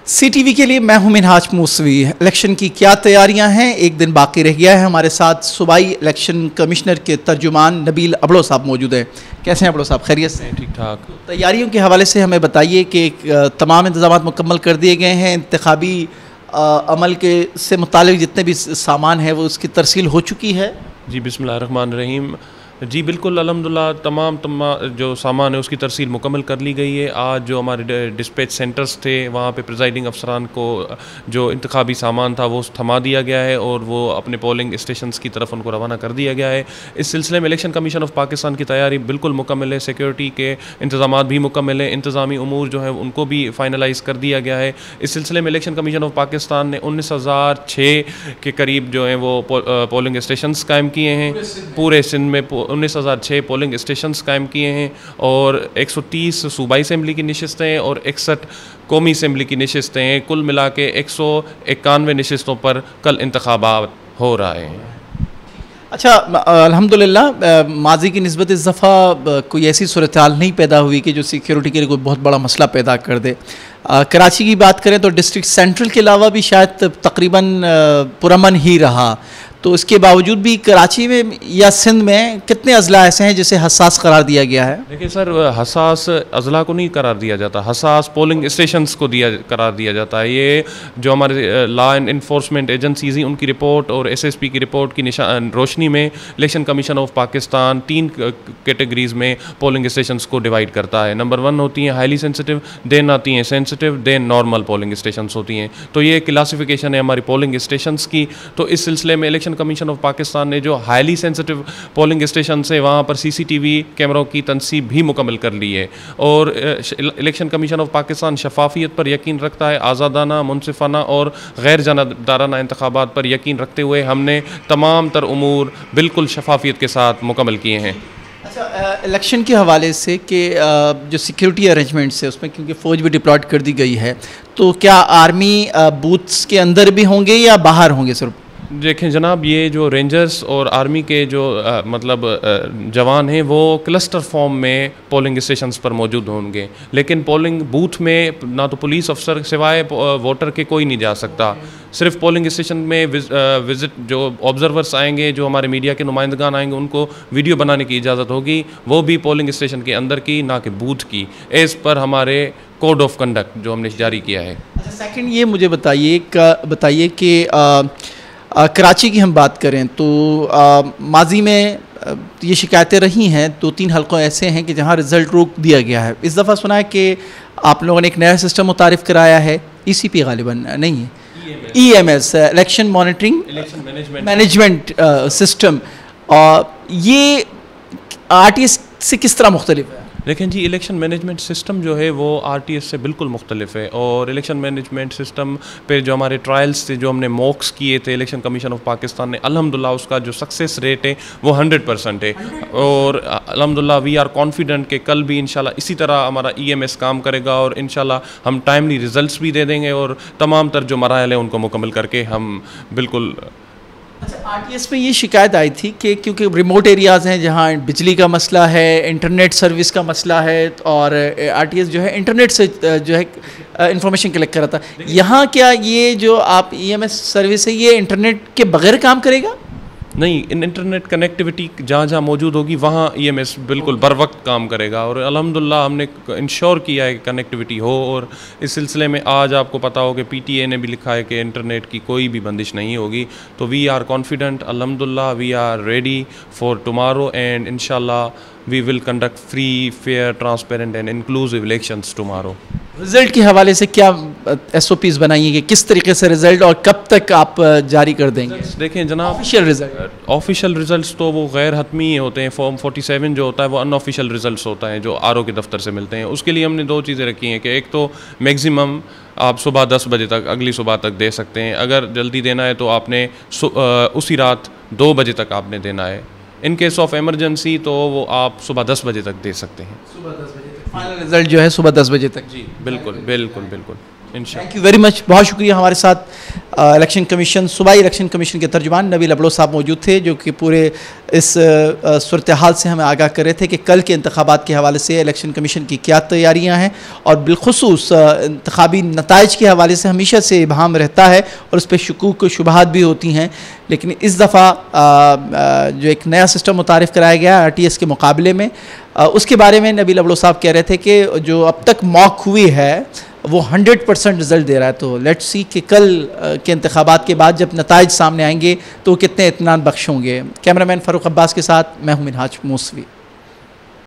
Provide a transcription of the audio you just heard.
CTV के लिए मैं हूं मिनहाज मूसवी। इलेक्शन की क्या तैयारियां हैं, एक दिन बाकी रह गया है। हमारे साथ सूबाई इलेक्शन कमिश्नर के तर्जुमान नबील अबड़ो साहब मौजूद हैं। कैसे हैं अबड़ो साहब, खैरियत से? ठीक ठाक। तैयारियों के हवाले से हमें बताइए कि तमाम इंतजाम मुकम्मल कर दिए गए हैं। इंतखाबी अमल के से मुतालिक जितने भी सामान है वो उसकी तरसील हो चुकी है? जी बिस्मिल्लाहिर्रहमानिर्रहीम। जी बिल्कुल अल्हम्दुलिल्लाह तमाम जो सामान है उसकी तरसील मुकम्मल कर ली गई है। आज जो हमारे डिस्पैच सेंटर्स थे वहाँ पे प्रिजाइडिंग अफसरान को जो इंतखाबी सामान था वो थमा दिया गया है और वो अपने पोलिंग स्टेशंस की तरफ उनको रवाना कर दिया गया है। इस सिलसिले में इलेक्शन कमीशन ऑफ पाकिस्तान की तैयारी बिल्कुल मुकम्मल है। सिक्योरिटी के इंतजाम भी मुकम्मल है। इंतज़ामी उमूर जो है उनको भी फाइनलाइज कर दिया गया है। इस सिलसिले में इलेक्शन कमीशन ऑफ पाकिस्तान ने 19,006 के करीब जो हैं वो पोलिंग स्टेशंस कायम किए हैं। पूरे सिंध में 19,006 पोलिंग स्टेशंस कायम किए हैं और 130 सूबाई असम्बली की नशिस्तें और 61 कौमी असम्बली की नशिस्तें हैं। कुल मिला के 191 नशिस्तों पर कल इंतखाबात हो रहा है। अच्छा, अल्हम्दुलिल्लाह माजी की निस्बत इस दफ़ा कोई ऐसी सूरत हाल नहीं पैदा हुई कि जो सिक्योरिटी के लिए कोई बहुत बड़ा मसला पैदा कर दे। कराची की बात करें तो डिस्ट्रिक्ट सेंट्रल के अलावा भी शायद तकरीबन पुरअमन ही रहा, तो इसके बावजूद भी कराची में या सिंध में कितने अजला ऐसे हैं जिसे हसास करार दिया गया है? देखिए सर, हसास अजला को नहीं करार दिया जाता, हसास पोलिंग स्टेशंस को करार दिया जाता है। ये जो हमारे लॉ एंड इन्फोर्समेंट एजेंसीज हैं उनकी रिपोर्ट और SSP की रिपोर्ट की रोशनी में election commission of Pakistan 3 categories में पोलिंग स्टेशंस को डिवाइड करता है। नंबर 1 होती हैं हाईली सेंसिटिव, देन आती हैं sensitive, then normal polling stations होती हैं। तो ये क्लासिफिकेशन है हमारी पोलिंग स्टेशंस की। तो इस सिलसिले में इलेक्शन कमीशन ऑफ पाकिस्तान ने जो हाईली सेंसिटिव पोलिंग स्टेशन है वहाँ पर CCTV कैमरों की तनसीब भी मुकम्मल कर ली है। और इलेक्शन कमीशन ऑफ पाकिस्तान शफाफियत पर यकीन रखता है, आज़ादाना, मुनसिफाना और गैर जानबदाराना इंतखाबात पर यकीन रखते हुए हमने तमाम तर उमूर बिल्कुल शफाफियत के साथ मुकम्मल किए हैं। अच्छा, इलेक्शन के हवाले से कि जो सिक्योरिटी अरेंजमेंट्स है उसमें क्योंकि फ़ौज भी डिप्लॉयड कर दी गई है, तो क्या आर्मी बूथ्स के अंदर भी होंगे या बाहर होंगे सिर्फ? देखें जनाब, ये जो रेंजर्स और आर्मी के जो जवान हैं वो क्लस्टर फॉर्म में पोलिंग स्टेशंस पर मौजूद होंगे, लेकिन पोलिंग बूथ में ना तो पुलिस अफसर सिवाय वोटर के कोई नहीं जा सकता। सिर्फ पोलिंग स्टेशन में विज़िट जो ऑब्जर्वर्स आएंगे, जो हमारे मीडिया के नुमाइंदगान आएंगे, उनको वीडियो बनाने की इजाज़त होगी, वो भी पोलिंग स्टेशन के अंदर की, ना कि बूथ की, एज़ पर हमारे कोड ऑफ कंडक्ट जो हमने जारी किया है। अच्छा, सेकंड ये मुझे बताइए कि कराची की हम बात करें तो माजी में ये शिकायतें रही हैं, 2-3 हलकों ऐसे हैं कि जहां रिज़ल्ट रोक दिया गया है। इस दफ़ा सुना है कि आप लोगों ने एक नया सिस्टम मुतारिफ़ कराया है, ECP गालिबन नहीं है, EMS election monitoring management system. ये RTS से किस तरह मुख्तलिफ है? देखें जी, इलेक्शन मैनेजमेंट सिस्टम जो है वो RTS से बिल्कुल मुख्तलिफ है। और इलेक्शन मैनेजमेंट सिस्टम पे जो हमारे ट्रायल्स थे, जो हमने मॉक्स किए थे इलेक्शन कमीशन ऑफ पाकिस्तान ने, अल्हम्दुलिल्लाह उसका जो सक्सेस रेट है वो 100% है। और अल्हम्दुलिल्लाह वी आर कॉन्फिडेंट कि कल भी इंशाल्लाह इसी तरह हमारा EMS काम करेगा और इंशाल्लाह हम टाइमली रिजल्ट्स भी दे देंगे और तमाम तर जो मराहल है उनको मुकम्मल करके हम बिल्कुल। अच्छा, RTS में ये शिकायत आई थी कि क्योंकि रिमोट एरियाज़ हैं जहाँ बिजली का मसला है, इंटरनेट सर्विस का मसला है और RTS जो है इंटरनेट से जो है इंफॉर्मेशन कलेक्ट कर रहा था। यहाँ क्या ये जो आप EMS सर्विस है ये इंटरनेट के बगैर काम करेगा? नहीं, इंटरनेट कनेक्टिविटी जहाँ जहाँ मौजूद होगी वहाँ EMS बिल्कुल बर वक्त काम करेगा और अल्हम्दुलिल्लाह हमने इंश्योर किया है कि कनेक्टिविटी हो। और इस सिलसिले में आज आपको पता हो कि PTA ने भी लिखा है कि इंटरनेट की कोई भी बंदिश नहीं होगी। तो वी आर कॉन्फिडेंट, अल्हम्दुलिल्लाह we are ready for tomorrow and इंशाल्लाह we will conduct free, fair, transparent and inclusive elections tomorrow. Result के हवाले से क्या SOPs बनाइए कि किस तरीके से रिज़ल्ट और कब तक आप जारी कर देंगे? देखें जनाब, ऑफिशियल रिज़ल्ट्स तो वो गैर हतमी होते हैं। फॉर्म 47 जो होता है वो अनऑफिशियल रिज़ल्ट्स होता है जो RO के दफ्तर से मिलते हैं। उसके लिए हमने 2 चीज़ें रखी हैं कि एक तो मैक्सिमम आप सुबह 10 बजे तक, अगली सुबह तक दे सकते हैं। अगर जल्दी देना है तो आपने उसी रात 2 बजे तक आपने देना है। इन केस ऑफ एमरजेंसी तो वो आप सुबह 10 बजे तक दे सकते हैं। सुबह 10 बजे तक फाइनल रिज़ल्ट जो है सुबह 10 बजे तक? जी बिल्कुल बिल्कुल बिल्कुल। थैंक यू वेरी मच, बहुत शुक्रिया। हमारे साथ इलेक्शन कमीशन, सूबाई इलेक्शन कमीशन के तर्जुमान नबील अबलो साहब मौजूद थे, जो कि पूरे इस सूरत हाल से हमें आगाह कर रहे थे कि कल के इंतखाबात के हवाले से इलेक्शन कमीशन की क्या तैयारियां हैं, और बिलखुसूस इंतखाबी नताइज के हवाले से हमेशा से इबहाम रहता है और उस पर शकूक व शुबहात भी होती हैं। लेकिन इस दफ़ा जो एक नया सिस्टम मुतारिफ़ कराया गया RTS के मुकाबले में, उसके बारे में नबील अबलो साहब कह रहे थे कि जो अब तक मॉक हुई है वो 100% रिज़ल्ट दे रहा है। तो लेट्स सी कि कल के इंतखाबात के बाद जब नताइज सामने आएंगे तो कितने इत्मीनान बख्श होंगे। कैमरामैन फ़ारूक अब्बास के साथ मैं हूं मिनहाज मूसवी।